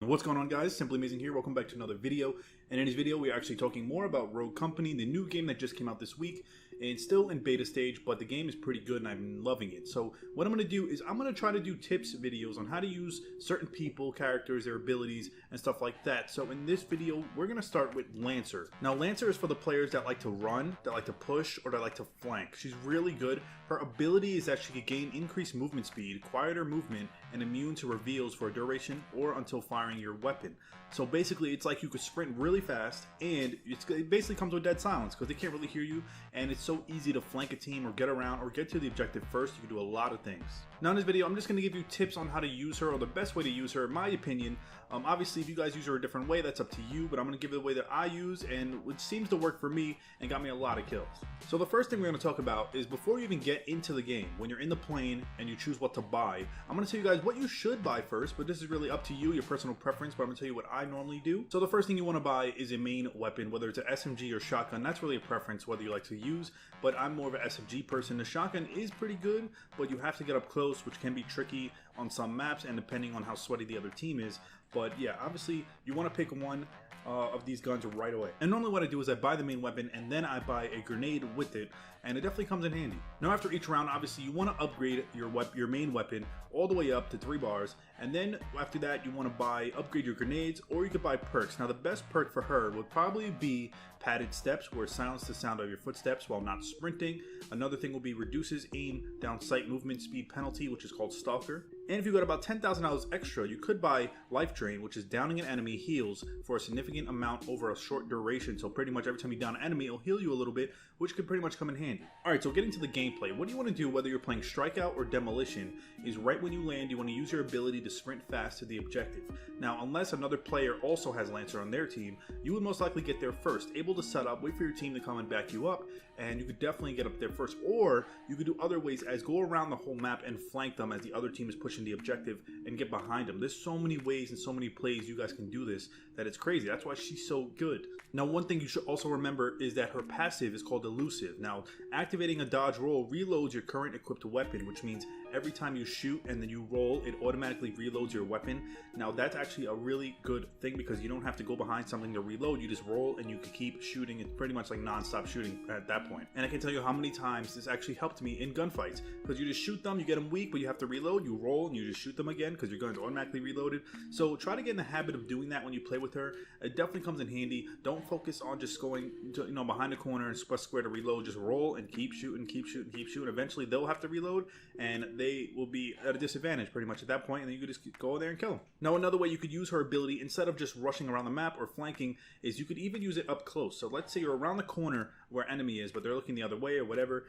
What's going on, guys? Simply Amazing here. Welcome back to another video. And in this video, we are actually talking more about Rogue Company, the new game that just came out this week. It's still in beta stage, but the game is pretty good and I'm loving it. So what I'm going to do is I'm going to try to do tips videos on how to use certain people, characters, their abilities, and stuff like that. So in this video, we're going to start with Lancer. Now, Lancer is for the players that like to run, that like to push, or that like to flank. She's really good. Her ability is that she can gain increased movement speed, quieter movement, and immune to reveals for a duration or until firing your weapon. So basically, it's like you could sprint really fast, and it basically comes with dead silence because they can't really hear you, and it's so easy to flank a team or get around or get to the objective first. You can do a lot of things. Now in this video, I'm just going to give you tips on how to use her, or the best way to use her, in my opinion. Obviously, if you guys use her a different way, that's up to you, but I'm going to give it the way that I use, and which seems to work for me and got me a lot of kills. So the first thing we're going to talk about is before you even get into the game, when you're in the plane and you choose what to buy, I'm going to tell you guys what you should buy first, but this is really up to you, your personal preference, but I'm going to tell you what I normally do. So the first thing you want to buy is a main weapon, whether it's an SMG or shotgun. That's really a preference whether you like to use, but I'm more of an SMG person. The shotgun is pretty good, but you have to get up close, which can be tricky on some maps and depending on how sweaty the other team is. But yeah, obviously you want to pick one of these guns right away. And normally what I do is I buy the main weapon and then I buy a grenade with it, and it definitely comes in handy. Now after each round, obviously you want to upgrade your main weapon all the way up to 3 bars, and then after that you want to upgrade your grenades, or you could buy perks. Now the best perk for her would probably be padded steps, where it silences the sound of your footsteps while not sprinting. Another thing will be reduces aim down sight movement speed penalty, which is called Stalker. And if you got about $10,000 extra, you could buy Life Drain, which is downing an enemy heals for a significant amount over a short duration. So pretty much every time you down an enemy, it'll heal you a little bit, which could pretty much come in handy. Alright, so getting to the gameplay, what you want to do, whether you're playing Strikeout or Demolition, is right when you land, you want to use your ability to sprint fast to the objective. Now, unless another player also has Lancer on their team, you would most likely get there first, able to set up, wait for your team to come and back you up, and you could definitely get up there first. Or you could do other ways, as go around the whole map and flank them as the other team is pushing the objective and get behind them. There's so many ways and so many plays you guys can do this that it's crazy. That's why she's so good. Now, one thing you should also remember is that her passive is called Elusive. Now, activating a dodge roll reloads your current equipped weapon, which means every time you shoot and then you roll, it automatically reloads your weapon. Now, that's actually a really good thing because you don't have to go behind something to reload. You just roll and you can keep shooting. It's pretty much like non-stop shooting at that point. And I can tell you how many times this actually helped me in gunfights, because you just shoot them, you get them weak, but you have to reload, you roll, and you just shoot them again because your gun's automatically reloaded. So try to get in the habit of doing that when you play with her. It definitely comes in handy. Don't focus on just going to, behind the corner and press square to reload. Just roll and keep shooting, keep shooting, keep shooting. Eventually they'll have to reload and they will be at a disadvantage pretty much at that point, and then you could just go there and kill them. Now, another way you could use her ability instead of just rushing around the map or flanking is you could even use it up close. So let's say you're around the corner where enemy is, but they're looking the other way or whatever.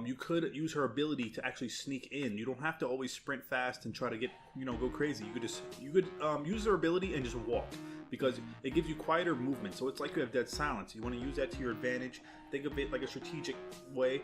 You could use her ability to actually sneak in. You don't have to always sprint fast and try to get, go crazy. You could use her ability and just walk, because it gives you quieter movement. So it's like you have dead silence. You want to use that to your advantage. Think of it like a strategic way.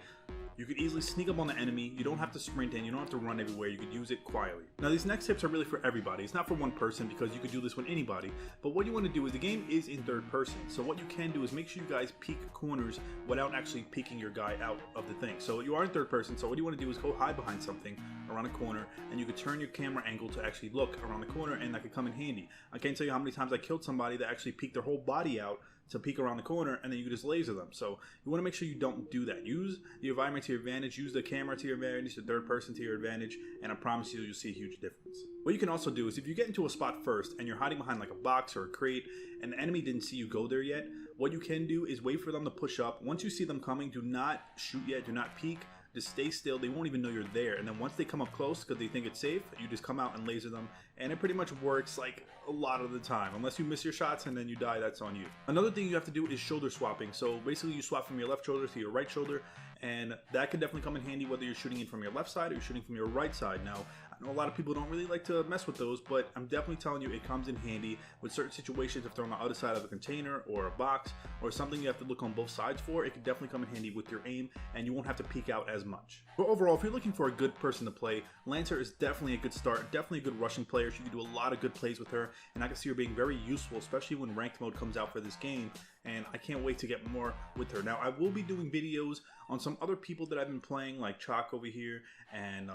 You could easily sneak up on the enemy. You don't have to sprint in. You don't have to run everywhere. You could use it quietly. Now, these next tips are really for everybody. It's not for one person, because you could do this with anybody. But what you want to do is, the game is in third person. So what you can do is make sure you guys peek corners without actually peeking your guy out of the thing. So you are in third person. So what you want to do is go hide behind something around a corner, and you could turn your camera angle to actually look around the corner, and that could come in handy. I can't tell you how many times I killed somebody that actually peeked their whole body out to peek around the corner, and then you can just laser them. So you want to make sure you don't do that. Use the environment to your advantage, use the camera to your advantage, the third person to your advantage, and I promise you'll see a huge difference. What you can also do is, if you get into a spot first and you're hiding behind like a box or a crate and the enemy didn't see you go there yet, what you can do is wait for them to push up. Once you see them coming, do not shoot yet, do not peek. Just stay still. They won't even know you're there. And then once they come up close because they think it's safe, you just come out and laser them. And it pretty much works like a lot of the time. Unless you miss your shots and then you die, that's on you. Another thing you have to do is shoulder swapping. So basically you swap from your left shoulder to your right shoulder. And that can definitely come in handy whether you're shooting in from your left side or you're shooting from your right side. Now, I know a lot of people don't really like to mess with those, but I'm definitely telling you it comes in handy with certain situations. If they're on the other side of a container or a box or something you have to look on both sides for, it can definitely come in handy with your aim, and you won't have to peek out as much. But overall, if you're looking for a good person to play, Lancer is definitely a good start, definitely a good rushing player. You can do a lot of good plays with her. and I can see her being very useful, especially when ranked mode comes out for this game, and I can't wait to get more with her. Now, I will be doing videos on some other people that I've been playing, like Chalk over here, and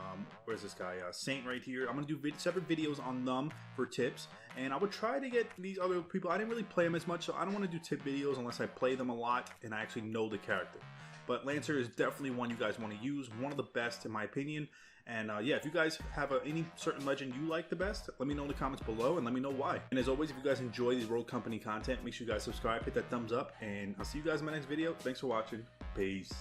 where's this guy, Saint right here. I'm going to do separate videos on them for tips, and I would try to get these other people. I didn't really play them as much, so I don't want to do tip videos unless I play them a lot and I actually know the character. But Lancer is definitely one you guys want to use, one of the best in my opinion. And yeah, if you guys have any certain legend you like the best, let me know in the comments below and let me know why. And as always, if you guys enjoy these Rogue Company content, make sure you guys subscribe, hit that thumbs up, and I'll see you guys in my next video. Thanks for watching. Peace.